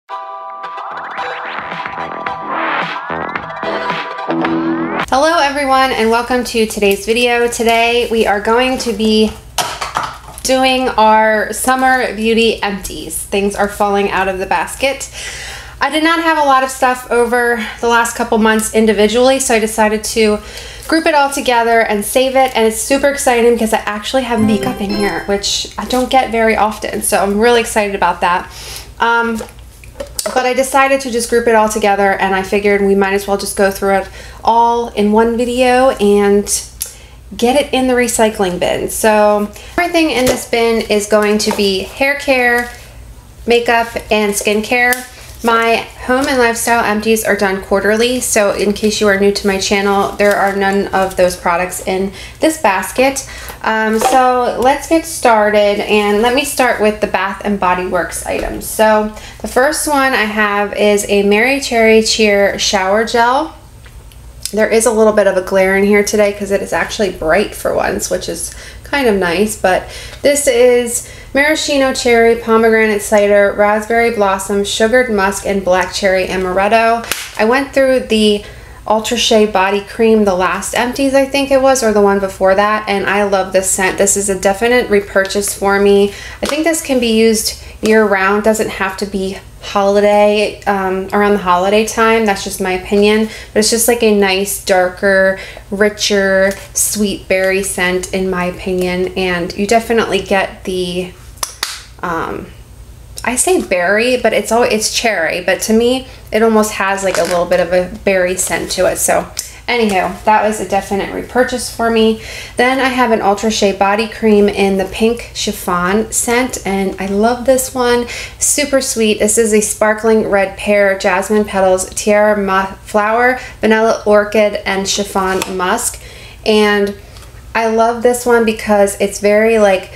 Hello everyone and welcome to today's video. Today we are going to be doing our summer beauty empties. Things are falling out of the basket. I did not have a lot of stuff over the last couple months individually, so I decided to group it all together and save it, and it's super exciting because I actually have makeup in here, which I don't get very often, so I'm really excited about that. But I decided to just group it all together, and I figured we might as well just go through it all in one video and get it in the recycling bin. So everything in this bin is going to be hair care, makeup, and skincare. My home and lifestyle empties are done quarterly, so in case you are new to my channel, there are none of those products in this basket. So let's get started, and let me start with the Bath and Body Works items. So the first one I have is a Mary Cherry Cheer Shower Gel. There is a little bit of a glare in here today because it is actually bright for once, which is kind of nice, but this is maraschino cherry, pomegranate cider, raspberry blossom, sugared musk, and black cherry amaretto. I went through the Ultra Shea body cream, the last empties I think it was, or the one before that, and I love this scent. This is a definite repurchase for me. I think this can be used year-round, doesn't have to be holiday, around the holiday time. That's just my opinion, but it's just like a nice, darker, richer, sweet berry scent in my opinion, and you definitely get the I say berry, but it's cherry, but to me it almost has like a little bit of a berry scent to it. So anyhow, that was a definite repurchase for me. Then I have an Ultra Shea body cream in the pink chiffon scent, and I love this one. Super sweet. This is a sparkling red pear, jasmine petals, tiara flower, vanilla orchid, and chiffon musk. And I love this one because it's very like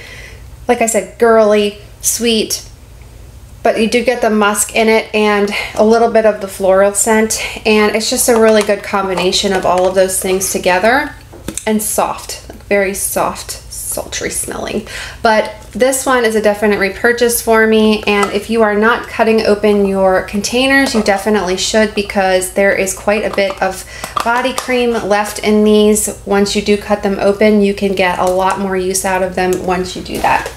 I said, girly, sweet, but you do get the musk in it and a little bit of the floral scent, and it's just a really good combination of all of those things together, and soft, like very soft, sultry smelling. But this one is a definite repurchase for me, and if you are not cutting open your containers, you definitely should, because there is quite a bit of body cream left in these. Once you do cut them open, you can get a lot more use out of them once you do that.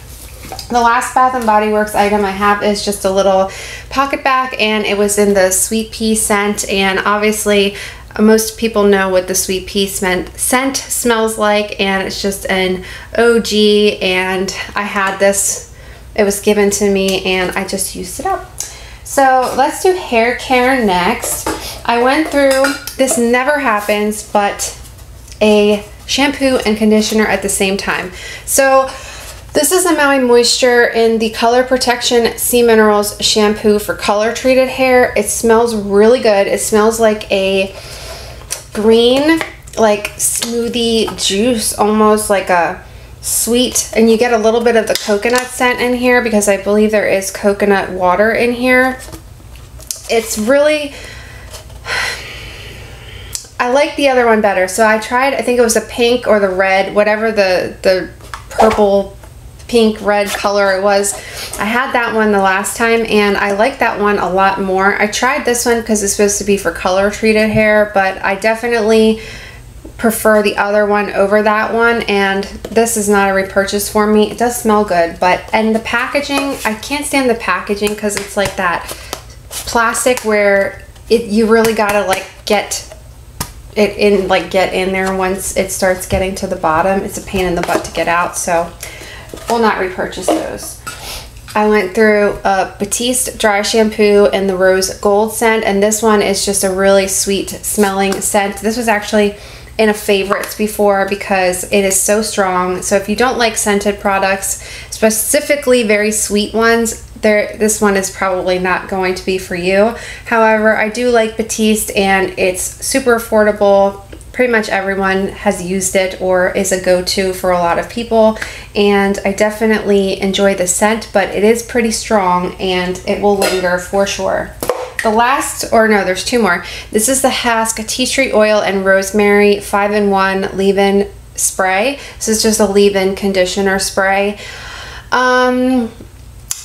The last Bath and Body Works item I have is just a little pocket bag, and it was in the sweet pea scent, and obviously most people know what the sweet pea scent smells like, and it's just an OG, and I had this, it was given to me, and I just used it up. So let's do hair care next. I went through, this never happens, but a shampoo and conditioner at the same time. So this is a Maui Moisture in the Color Protection Sea Minerals shampoo for color treated hair. It smells really good. It smells like a green, like smoothie juice, almost like a sweet, and you get a little bit of the coconut scent in here because I believe there is coconut water in here. It's really, I like the other one better. So I tried, I think it was the pink or the red, whatever the purple, pink, red color it was. I had that one the last time, and I like that one a lot more. I tried this one because it's supposed to be for color treated hair, but I definitely prefer the other one over that one, and this is not a repurchase for me. It does smell good, and the packaging, I can't stand the packaging because it's like that plastic where you really gotta like get it in, like get in there once it starts getting to the bottom. It's a pain in the butt to get out, so will not repurchase those. I went through a Batiste dry shampoo in the rose gold scent, and this one is just a really sweet smelling scent. This was actually in a favorites before because it is so strong. So if you don't like scented products, specifically very sweet ones, this one is probably not going to be for you. However, I do like Batiste, and it's super affordable. Pretty much everyone has used it or is a go-to for a lot of people, and I definitely enjoy the scent, but it is pretty strong and it will linger for sure. The last, or no, there's two more. This is the Hask Tea Tree Oil and Rosemary 5-in-1 leave-in spray. This is just a leave-in conditioner spray.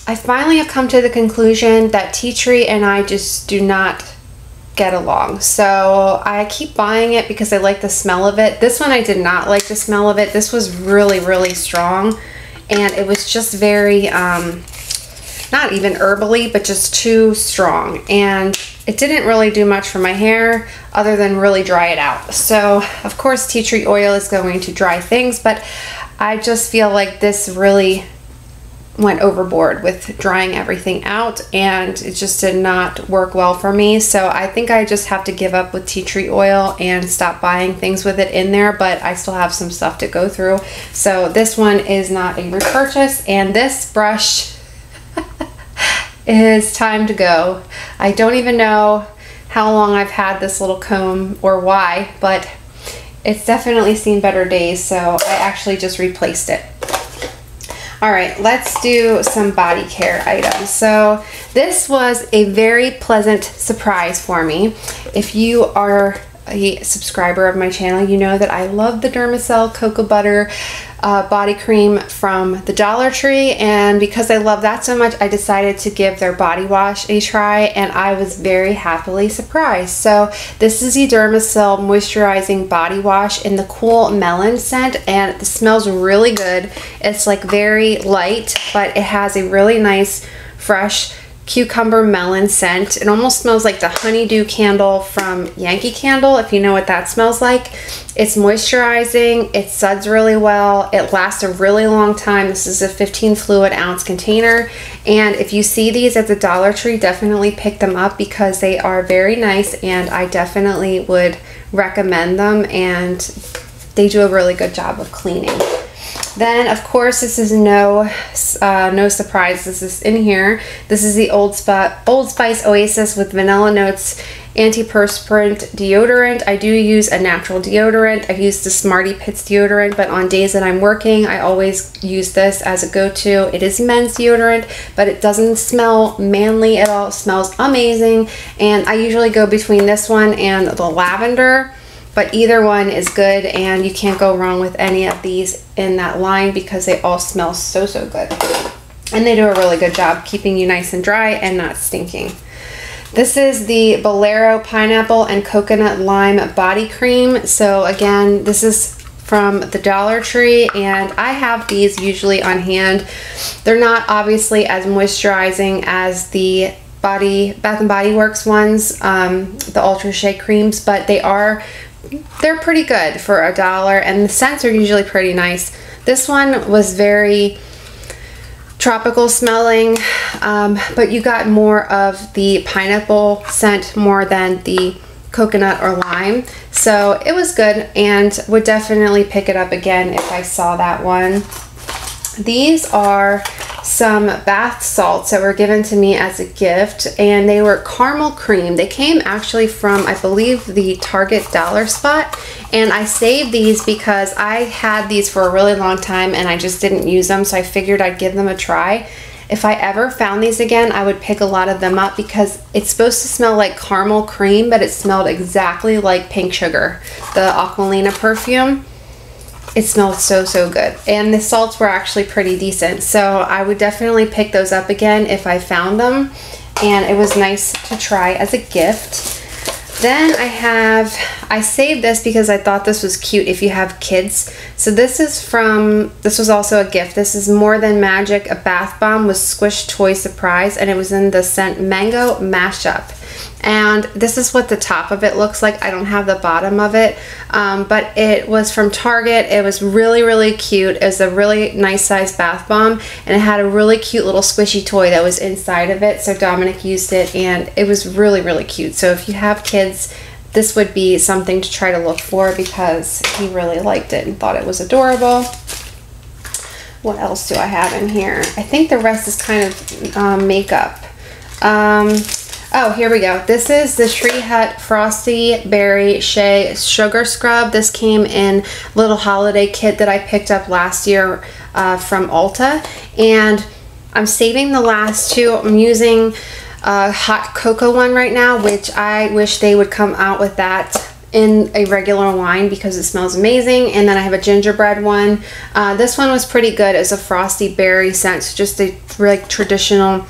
I finally have come to the conclusion that tea tree and I just do not get along. So I keep buying it because I like the smell of it. This one I did not like the smell of it. This was really, really strong, and it was just very, not even herbally, but just too strong. And it didn't really do much for my hair other than really dry it out. So of course tea tree oil is going to dry things, but I just feel like this really went overboard with drying everything out, and it just did not work well for me. So I think I just have to give up with tea tree oil and stop buying things with it in there, but I still have some stuff to go through. So this one is not a repurchase, and this brush is time to go. I don't even know how long I've had this little comb or why, but it's definitely seen better days, so I actually just replaced it. All right, let's do some body care items. So this was a very pleasant surprise for me. If you are a subscriber of my channel, you know that I love the Dermacell Cocoa Butter body cream from the Dollar Tree, and because I love that so much, I decided to give their body wash a try, and I was very happily surprised. So this is the Dermacell moisturizing body wash in the Cool Melon scent, and it smells really good. It's like very light, but it has a really nice fresh cucumber melon scent. It almost smells like the honeydew candle from Yankee Candle, if you know what that smells like. It's moisturizing, it suds really well, it lasts a really long time. This is a 15 fluid ounce container, and if you see these at the Dollar Tree, definitely pick them up because they are very nice, and I definitely would recommend them, and they do a really good job of cleaning. Then, of course, this is no surprise. This is in here. This is the Old Spice Oasis with vanilla notes antiperspirant deodorant. I do use a natural deodorant. I use the Smarty Pits deodorant, but on days that I'm working, I always use this as a go-to. It is men's deodorant, but it doesn't smell manly at all. It smells amazing, and I usually go between this one and the lavender. But either one is good, and you can't go wrong with any of these in that line because they all smell so good. And they do a really good job keeping you nice and dry and not stinking. This is the Bolero Pineapple and Coconut Lime Body Cream. So again, this is from the Dollar Tree, and I have these usually on hand. They're not obviously as moisturizing as the Bath & Body Works ones, the Ultra Shea creams, but they're pretty good for $1, and the scents are usually pretty nice. This one was very tropical smelling, but you got more of the pineapple scent more than the coconut or lime, so it was good, and would definitely pick it up again if I saw that one. These are some bath salts that were given to me as a gift, and they were caramel cream. They came actually from, I believe, the Target Dollar Spot, and I saved these because I had these for a really long time and I just didn't use them, so I figured I'd give them a try. If I ever found these again, I would pick a lot of them up because it's supposed to smell like caramel cream, but it smelled exactly like pink sugar, the Aquilina perfume. It smelled so good, and the salts were actually pretty decent, so I would definitely pick those up again if I found them, and it was nice to try as a gift. Then I saved this because I thought this was cute if you have kids. So this was also a gift. This is More Than Magic, a bath bomb with Squish Toy Surprise, and it was in the scent Mango Mashup. And this is what the top of it looks like. I don't have the bottom of it, but it was from Target. It was really cute. It was a really nice size bath bomb, and it had a really cute little squishy toy that was inside of it, so Dominik used it, and it was really cute. So if you have kids, this would be something to try to look for because he really liked it and thought it was adorable. What else do I have in here? I think the rest is kind of makeup. Oh, here we go. This is the Tree Hut Frosty Berry Shea Sugar Scrub. This came in a little holiday kit that I picked up last year from Ulta, and I'm saving the last two. I'm using a hot cocoa one right now, which I wish they would come out with that in a regular wine because it smells amazing. And then I have a gingerbread one. This one was pretty good as a frosty berry scent, so just a like traditional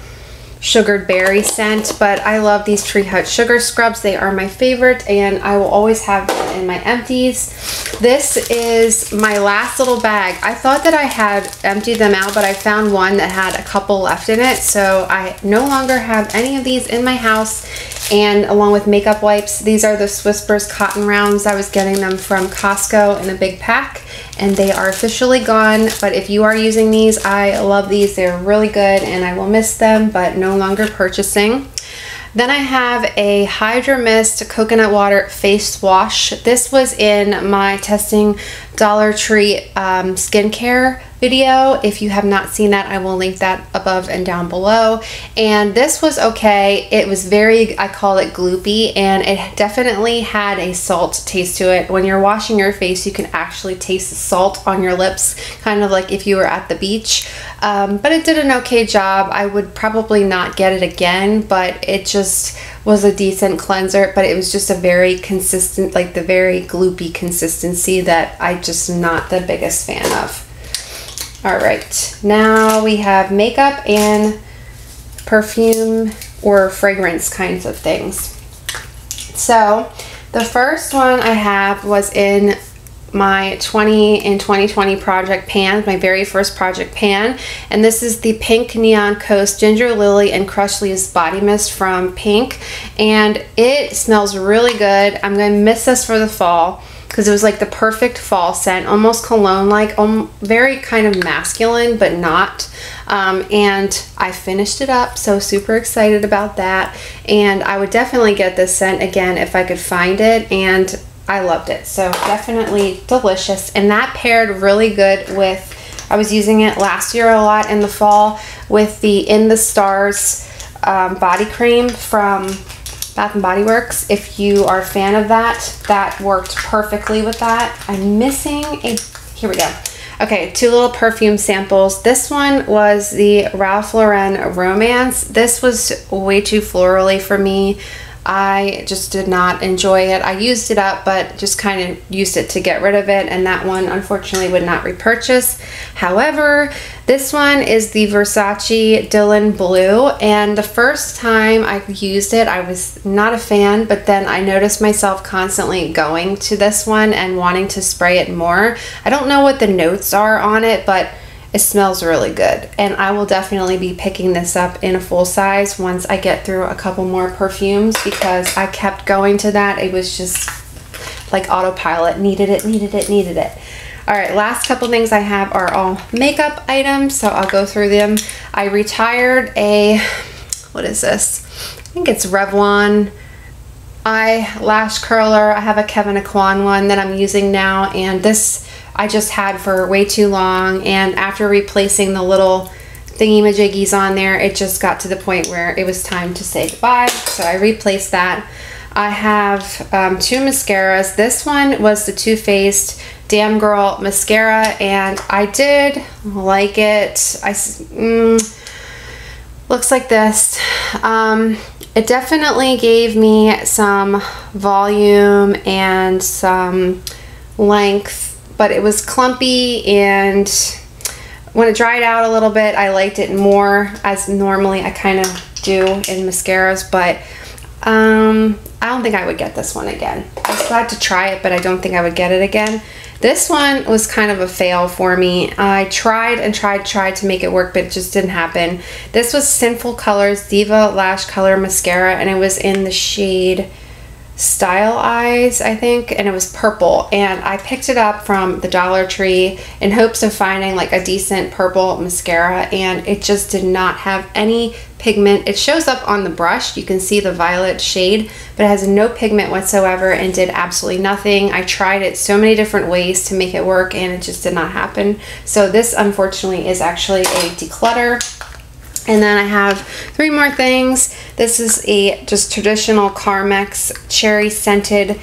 sugared berry scent. But I love these Tree Hut sugar scrubs. They are my favorite, and I will always have them in my empties. This is my last little bag. I thought that I had emptied them out, but I found one that had a couple left in it, so I no longer have any of these in my house. And along with makeup wipes, these are the Whispers cotton rounds. I was getting them from Costco in a big pack, and they are officially gone. But if you are using these, I love these. They're really good, and I will miss them, but no longer purchasing. Then I have a Hydra Mist coconut water face wash. This was in my testing Dollar Tree skincare video. If you have not seen that, I will link that above and down below. And this was okay. It was very, I call it gloopy, and it definitely had a salt taste to it. When you're washing your face, you can actually taste the salt on your lips, kind of like if you were at the beach. But it did an okay job. I would probably not get it again, but it just was a decent cleanser. But it was just a very consistent, like the very gloopy consistency that I just not the biggest fan of. All right, now we have makeup and perfume or fragrance kinds of things. So the first one I have was in my 2020 project pan, my very first project pan, and this is the Pink Neon Coast Ginger Lily and Crushed Leaves Body Mist from Pink, and it smells really good. I'm going to miss this for the fall because it was like the perfect fall scent, almost cologne-like, very kind of masculine, but not. And I finished it up, so super excited about that. And I would definitely get this scent again if I could find it, and I loved it. So definitely delicious. And that paired really good with, I was using it last year a lot in the fall, with the In the Stars body cream from Bath & Body Works. If you are a fan of that, that worked perfectly with that. I'm missing a, here we go. Okay, two little perfume samples. This one was the Ralph Lauren Romance. This was way too florally for me. I just did not enjoy it. I used it up, but just kind of used it to get rid of it, and that one unfortunately would not repurchase. However, this one is the Versace Dylan Blue, and the first time I used it, I was not a fan, but then I noticed myself constantly going to this one and wanting to spray it more. I don't know what the notes are on it, but it smells really good, and I will definitely be picking this up in a full size once I get through a couple more perfumes, because I kept going to that. It was just like autopilot. Needed it, needed it, needed it. All right, last couple things I have are all makeup items, so I'll go through them. I retired a, what is this? I think it's Revlon eyelash curler. I have a Kevyn Aucoin one that I'm using now, and this I just had for way too long, and after replacing the little thingy-majiggies on there, it just got to the point where it was time to say goodbye, so I replaced that. I have two mascaras. This one was the Too Faced Damn Girl mascara, and I did like it. Looks like this. It definitely gave me some volume and some length, but it was clumpy, and when it dried out a little bit, I liked it more, as normally I kind of do in mascaras, but I don't think I would get this one again. I was glad to try it, but I don't think I would get it again. This one was kind of a fail for me. I tried and tried to make it work, but it just didn't happen. This was Sinful Colors Diva Lash Color Mascara, and it was in the shade Style Eyes, I think, and it was purple, and I picked it up from the Dollar Tree in hopes of finding like a decent purple mascara, and it just did not have any pigment. It shows up on the brush, you can see the violet shade, but it has no pigment whatsoever and did absolutely nothing. I tried it so many different ways to make it work, and it just did not happen. So this unfortunately is actually a declutter. And then I have three more things. This is a just traditional Carmex cherry scented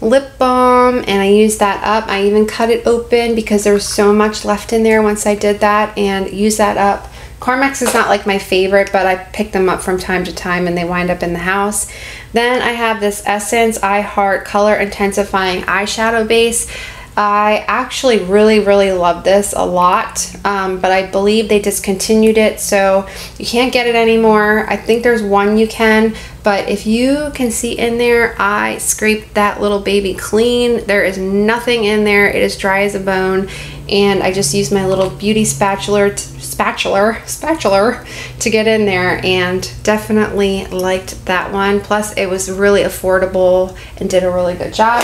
lip balm, and I used that up. I even cut it open because there was so much left in there once I did that, and used that up Carmex is not like my favorite, but I pick them up from time to time and they wind up in the house. Then I have this Essence I Heart Color Intensifying Eyeshadow Base. I actually really love this a lot, but I believe they discontinued it, so you can't get it anymore. I think there's one you can, but if you can see in there, I scraped that little baby clean. There is nothing in there. It is dry as a bone, and I just used my little beauty spatula to get in there, and definitely liked that one. Plus it was really affordable and did a really good job.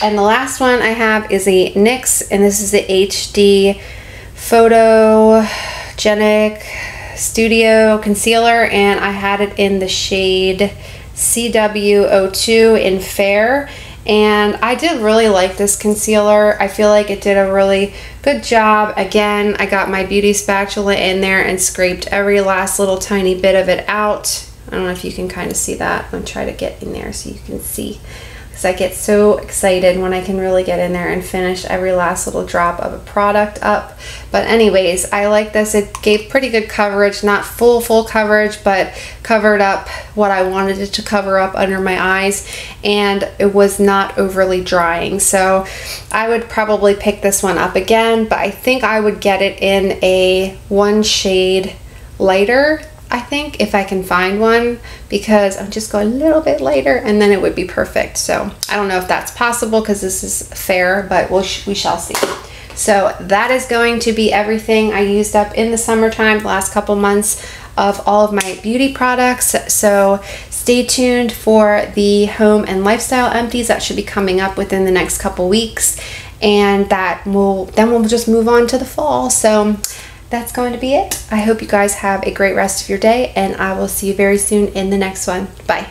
And the last one I have is a NYX, and this is the HD Photogenic Studio Concealer, and I had it in the shade CW02 in Fair, and I did really like this concealer. I feel like it did a really good job. Again, I got my beauty spatula in there and scraped every last little tiny bit of it out. I don't know if you can kind of see that. I'm gonna try to get in there so you can see, because I get so excited when I can really get in there and finish every last little drop of a product up. But anyways, I like this. It gave pretty good coverage, not full coverage, but covered up what I wanted it to cover up under my eyes, and it was not overly drying. So I would probably pick this one up again, but I think I would get it in a one shade lighter, I think, if I can find one, because I'm just going a little bit lighter and then it would be perfect. So I don't know if that's possible because this is Fair, but we shall see. So that is going to be everything I used up in the summertime, the last couple months, of all of my beauty products. So stay tuned for the home and lifestyle empties that should be coming up within the next couple weeks, and then we'll just move on to the fall. So that's going to be it. I hope you guys have a great rest of your day, and I will see you very soon in the next one. Bye.